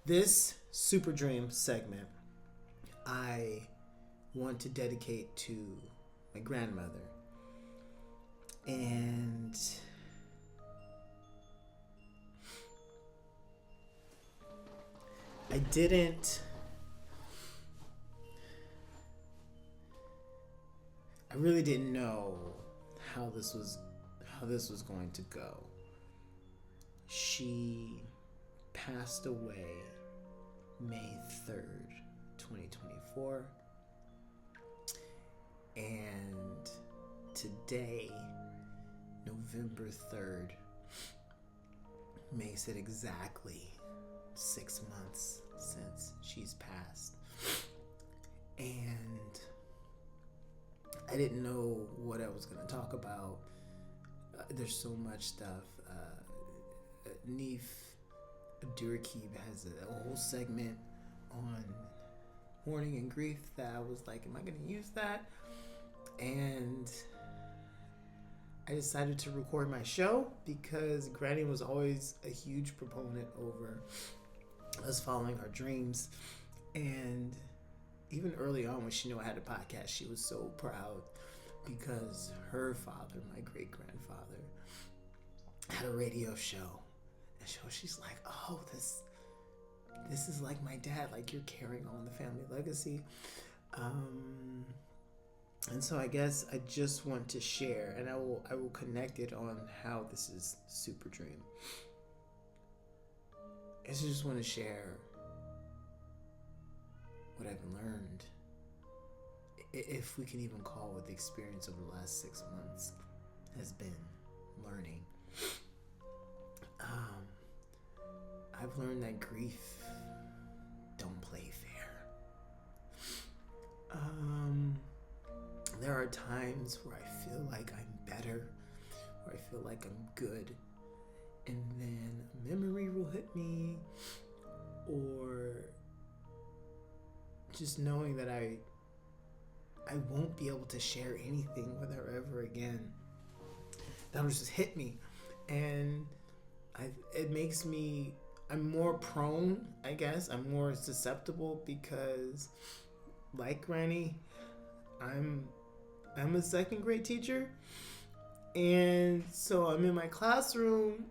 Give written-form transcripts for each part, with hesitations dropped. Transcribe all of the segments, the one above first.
This Super Dream segment, I want to dedicate to my grandmother. And I really didn't know how this was going to go. She passed away May 3rd, 2024. And today, November 3rd, makes it exactly 6 months since she's passed. And I didn't know what I was going to talk about. There's so much stuff. Neef Abdurraqib has a whole segment on mourning and grief that I was like, am I going to use that? And I decided to record my show because Granny was always a huge proponent over us following our dreams. And even early on when she knew I had a podcast, she was so proud because her father, my great-grandfather, had a radio show. And so she's like, oh, this is like my dad, like you're carrying on the family legacy. And so I guess I just want to share, and I will connect it on how this is Super Dream. I just want to share what I've learned, if we can even call what the experience of the last 6 months has been learning. I've learned that grief don't play fair. There are times where I feel like I'm better, where I feel like I'm good, and then a memory will hit me, or just knowing that I won't be able to share anything with her ever again. That'll just hit me, and it makes me, I'm more prone, I guess. I'm more susceptible because, like Granny, I'm a second grade teacher, and so I'm in my classroom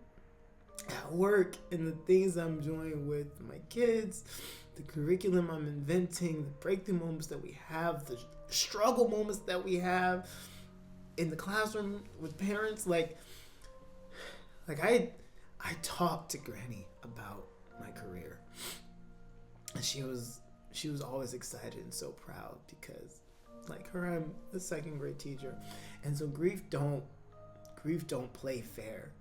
at work, and the things I'm doing with my kids, the curriculum I'm inventing, the breakthrough moments that we have, the struggle moments that we have in the classroom with parents, like I talked to Granny about my career, and she was always excited and so proud because, like her, I'm a second grade teacher, and so grief don't play fair.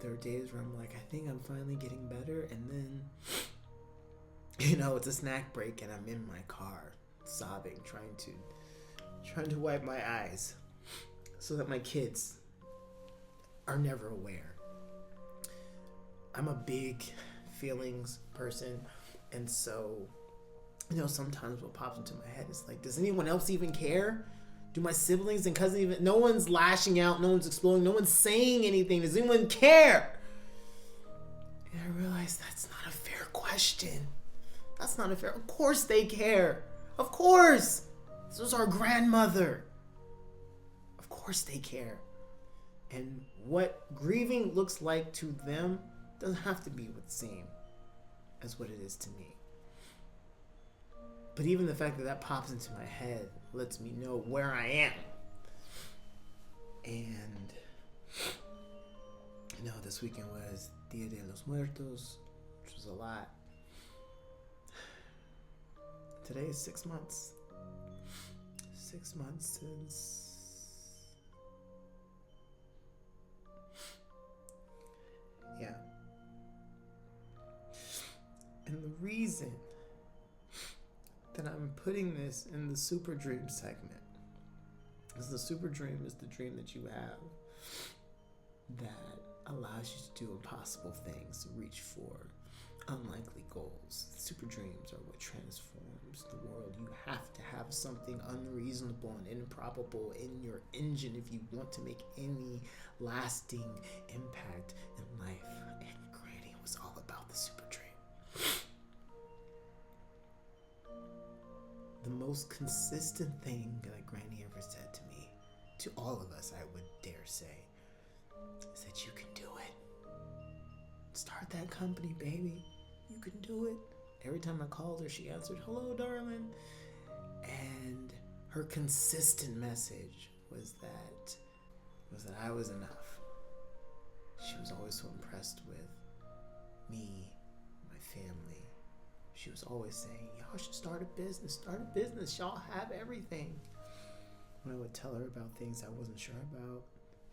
There are days where I'm like, I think I'm finally getting better, and then, it's a snack break, and I'm in my car sobbing, trying to wipe my eyes so that my kids are never aware. I'm a big feelings person, and so sometimes what pops into my head is like, does anyone else even care? Do my siblings and cousins even? No one's lashing out, no one's exploding, no one's saying anything. Does anyone care? And I realized that's not a fair question. That's not a fair. Of course they care. Of course. This was our grandmother. Of course they care. And what grieving looks like to them doesn't have to be the same as what it is to me. But even the fact that pops into my head lets me know where I am. And, this weekend was Dia de los Muertos, which was a lot. Today is 6 months. 6 months since... Yeah. And the reason that I'm putting this in the Super Dream segment is the Super Dream is the dream that you have that allows you to do impossible things, to reach for unlikely goals. Super dreams are what transforms the world. You have to have something unreasonable and improbable in your engine if you want to make any lasting impact in life. And Granny was all about the super most consistent thing that Granny ever said to me, to all of us, I would dare say, is that you can do it. Start that company, baby. You can do it. Every time I called her, she answered, "Hello, darling." And her consistent message was that I was enough. She was always so impressed with me, my family. She was always saying, "Y'all should start a business. Start a business. Y'all have everything." When I would tell her about things I wasn't sure about,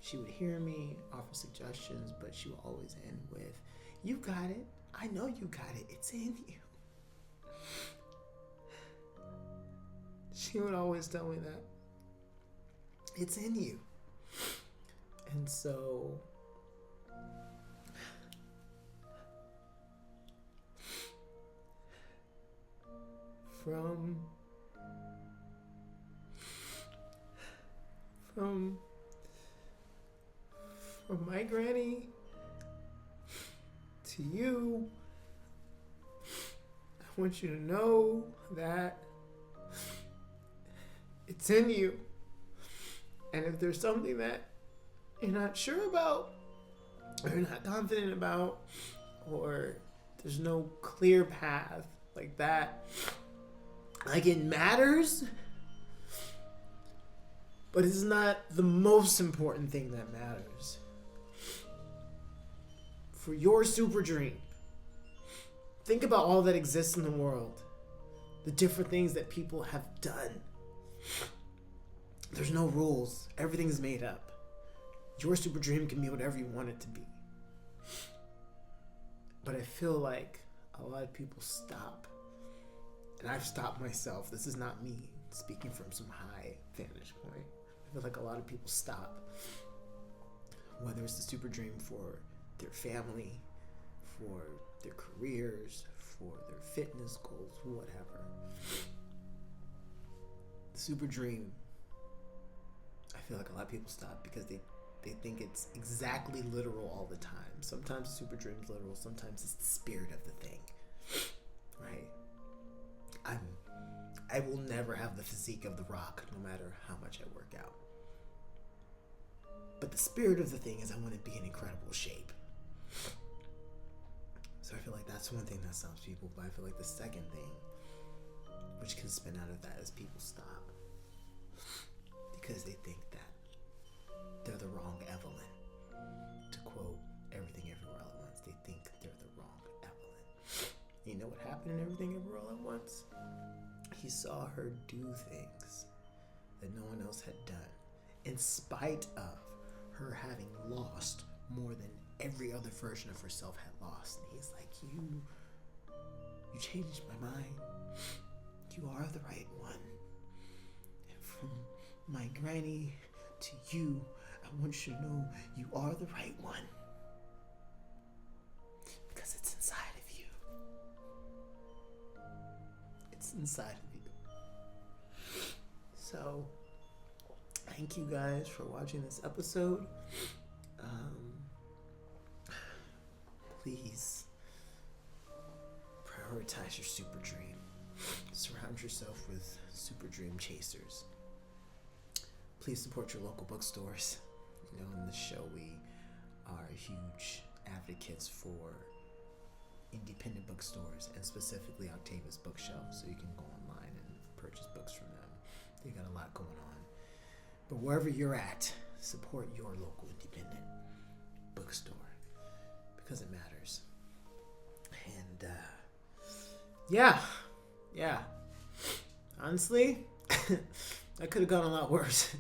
she would hear me, offer suggestions, but she would always end with, "You got it. I know you got it. It's in you." She would always tell me that. It's in you. And so from my granny to you, I want you to know that it's in you. And if there's something that you're not sure about, or you're not confident about, or there's no clear path like that, like it matters, but it's not the most important thing that matters. For your super dream, think about all that exists in the world, the different things that people have done. There's no rules. Everything's made up. Your super dream can be whatever you want it to be. But I feel like a lot of people stop. And I've stopped myself. This is not me speaking from some high vantage point. I feel like a lot of people stop. Whether it's the super dream for their family, for their careers, for their fitness goals, whatever. The super dream, I feel like a lot of people stop because they think it's exactly literal all the time. Sometimes the super dream's literal, sometimes it's the spirit of the thing, right? I will never have the physique of The Rock, no matter how much I work out. But the spirit of the thing is I want to be in incredible shape. So I feel like that's one thing that stops people, but I feel like the second thing, which can spin out of that, is people stop because they think that they're the wrong Evelyn. To quote Everything Everywhere All at Once, they think they're the wrong Evelyn. You know what happened in Everything Everywhere All at Once? He saw her do things that no one else had done, in spite of her having lost more than every other version of herself had lost. And he's like, you changed my mind. You are the right one. And from my granny to you, I want you to know you are the right one. Because it's inside of you. It's inside of you. So, thank you guys for watching this episode. Please prioritize your super dream. Surround yourself with super dream chasers. Please support your local bookstores. You know, in this show we are huge advocates for independent bookstores, and specifically Octavia's Bookshelf, so you can go online and purchase books from them. They got a lot going on. But wherever you're at, support your local independent bookstore because it matters. And yeah. Honestly, that could have gone a lot worse.